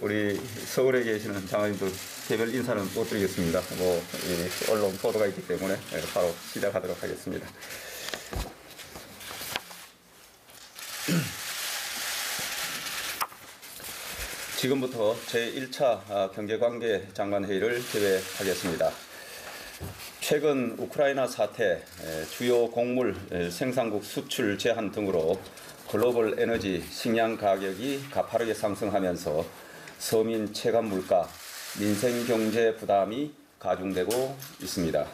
우리 서울에 계시는 장관님들 개별 인사는 못 드리겠습니다. 언론 보도가 있기 때문에 바로 시작하도록 하겠습니다. 지금부터 제1차 경제관계 장관회의를 개회하겠습니다. 최근 우크라이나 사태, 주요 곡물 생산국 수출 제한 등으로 글로벌 에너지, 식량 가격이 가파르게 상승하면서 서민 체감 물가, 민생 경제 부담이 가중되고 있습니다.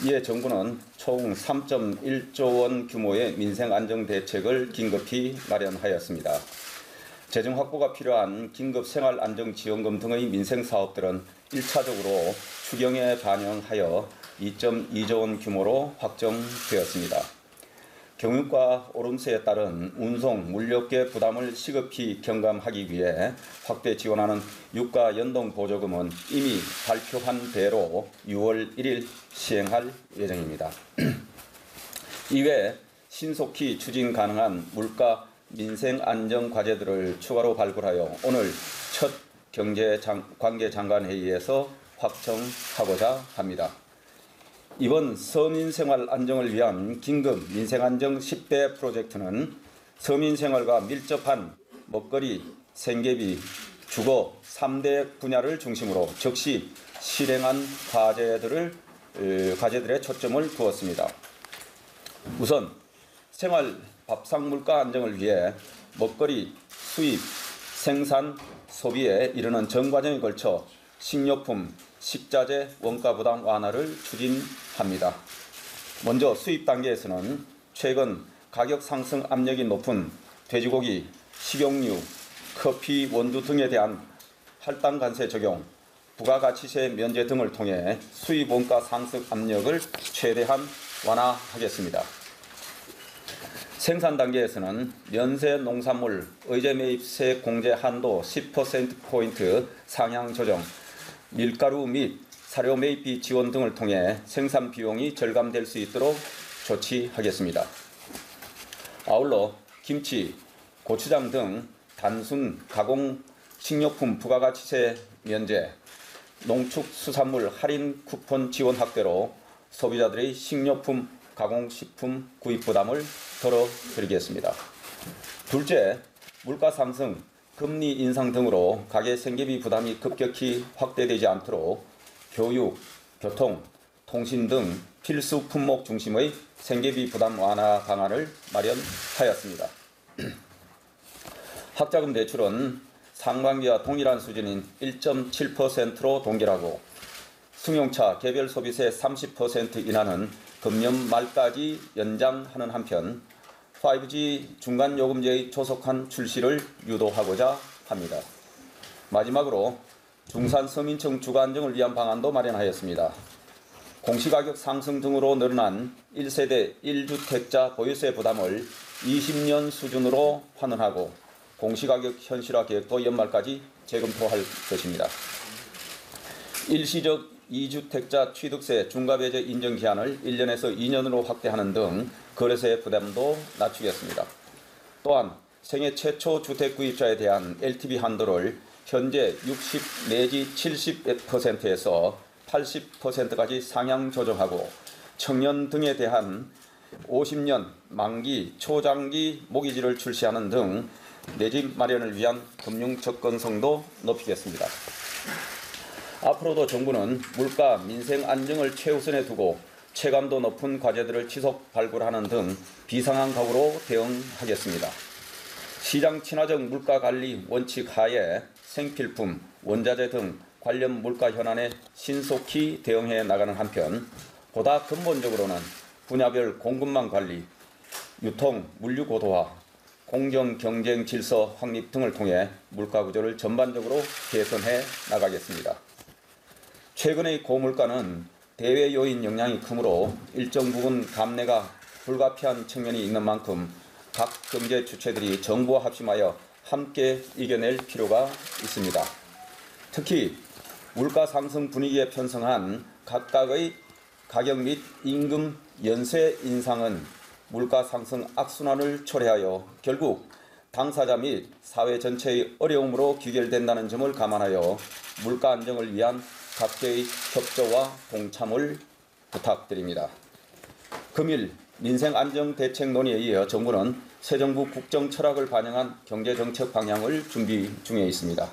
이에 정부는 총 3.1조 원 규모의 민생 안정 대책을 긴급히 마련하였습니다. 재정 확보가 필요한 긴급 생활 안정 지원금 등의 민생 사업들은 1차적으로 추경에 반영하여 2.2조 원 규모로 확정되었습니다. 경유가 오름세에 따른 운송, 물류계 부담을 시급히 경감하기 위해 확대 지원하는 유가 연동 보조금은 이미 발표한 대로 6월 1일 시행할 예정입니다. 이외에 신속히 추진 가능한 물가 민생 안정 과제들을 추가로 발굴하여 오늘 첫 경제관계장관회의에서 확정하고자 합니다. 이번 서민생활 안정을 위한 긴급 민생안정 10대 프로젝트는 서민생활과 밀접한 먹거리, 생계비, 주거 3대 분야를 중심으로 즉시 실행한 과제들에 초점을 두었습니다. 우선 생활 밥상 물가 안정을 위해 먹거리 수입, 생산, 소비에 이르는 전 과정에 걸쳐 식료품, 식자재 원가 부담 완화를 추진합니다. 먼저 수입 단계에서는 최근 가격 상승 압력이 높은 돼지고기, 식용유, 커피, 원두 등에 대한 할당 관세 적용, 부가가치세 면제 등을 통해 수입 원가 상승 압력을 최대한 완화하겠습니다. 생산 단계에서는 면세 농산물 의제 매입세 공제 한도 10%포인트 상향 조정, 밀가루 및 사료 매입비 지원 등을 통해 생산 비용이 절감될 수 있도록 조치하겠습니다. 아울러 김치, 고추장 등 단순 가공 식료품 부가가치세 면제, 농축수산물 할인 쿠폰 지원 확대로 소비자들의 식료품, 가공식품 구입 부담을 덜어드리겠습니다. 둘째, 물가 상승, 금리 인상 등으로 가계 생계비 부담이 급격히 확대되지 않도록 교육, 교통, 통신 등 필수 품목 중심의 생계비 부담 완화 방안을 마련하였습니다. 학자금 대출은 상반기와 동일한 수준인 1.7%로 동결하고 승용차 개별 소비세 30% 인하는 금년 말까지 연장하는 한편 5G 중간요금제의 조속한 출시를 유도하고자 합니다. 마지막으로 중산서민층 주거 안정을 위한 방안도 마련하였습니다. 공시가격 상승 등으로 늘어난 1세대 1주택자 보유세 부담을 20년 수준으로 환원하고 공시가격 현실화 계획도 연말까지 재검토할 것입니다. 일시적 2주택자 취득세 중과배제 인정 기한을 1년에서 2년으로 확대하는 등 거래세 부담도 낮추겠습니다. 또한 생애 최초 주택 구입자에 대한 LTV 한도를 현재 60 내지 70%에서 80%까지 상향 조정하고 청년 등에 대한 50년 만기 초장기 모기지를 출시하는 등 내 집 마련을 위한 금융 접근성도 높이겠습니다. 앞으로도 정부는 물가, 민생 안정을 최우선에 두고 체감도 높은 과제들을 지속 발굴하는 등 비상한 각오로 대응하겠습니다. 시장 친화적 물가 관리 원칙 하에 생필품, 원자재 등 관련 물가 현안에 신속히 대응해 나가는 한편 보다 근본적으로는 분야별 공급망 관리, 유통, 물류 고도화, 공정 경쟁 질서 확립 등을 통해 물가 구조를 전반적으로 개선해 나가겠습니다. 최근의 고물가는 대외 요인 영향이 크므로 일정 부분 감내가 불가피한 측면이 있는 만큼 각 경제 주체들이 정부와 합심하여 함께 이겨낼 필요가 있습니다. 특히 물가 상승 분위기에 편성한 각각의 가격 및 임금 연쇄 인상은 물가 상승 악순환을 초래하여 결국 당사자 및 사회 전체의 어려움으로 귀결된다는 점을 감안하여 물가 안정을 위한 각계의 협조와 동참을 부탁드립니다. 금일 민생안정대책 논의에 이어 정부는 새 정부 국정 철학을 반영한 경제정책 방향을 준비 중에 있습니다.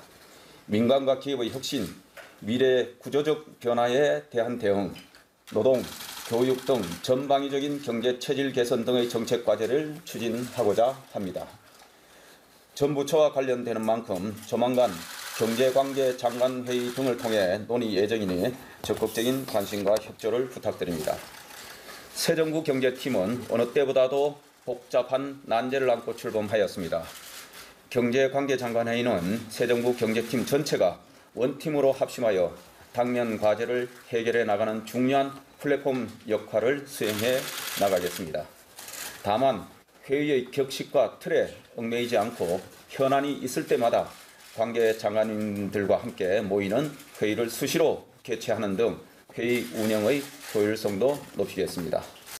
민간과 기업의 혁신, 미래 구조적 변화에 대한 대응, 노동, 교육 등 전방위적인 경제 체질 개선 등의 정책 과제를 추진하고자 합니다. 전 부처와 관련되는 만큼 조만간 경제관계 장관회의 등을 통해 논의 예정이니 적극적인 관심과 협조를 부탁드립니다. 새 정부 경제팀은 어느 때보다도 복잡한 난제를 안고 출범하였습니다. 경제관계장관회의는 새 정부 경제팀 전체가 원팀으로 합심하여 당면 과제를 해결해 나가는 중요한 플랫폼 역할을 수행해 나가겠습니다. 다만 회의의 격식과 틀에 얽매이지 않고 현안이 있을 때마다 관계 장관님들과 함께 모이는 회의를 수시로 개최하는 등 회의 운영의 효율성도 높이겠습니다.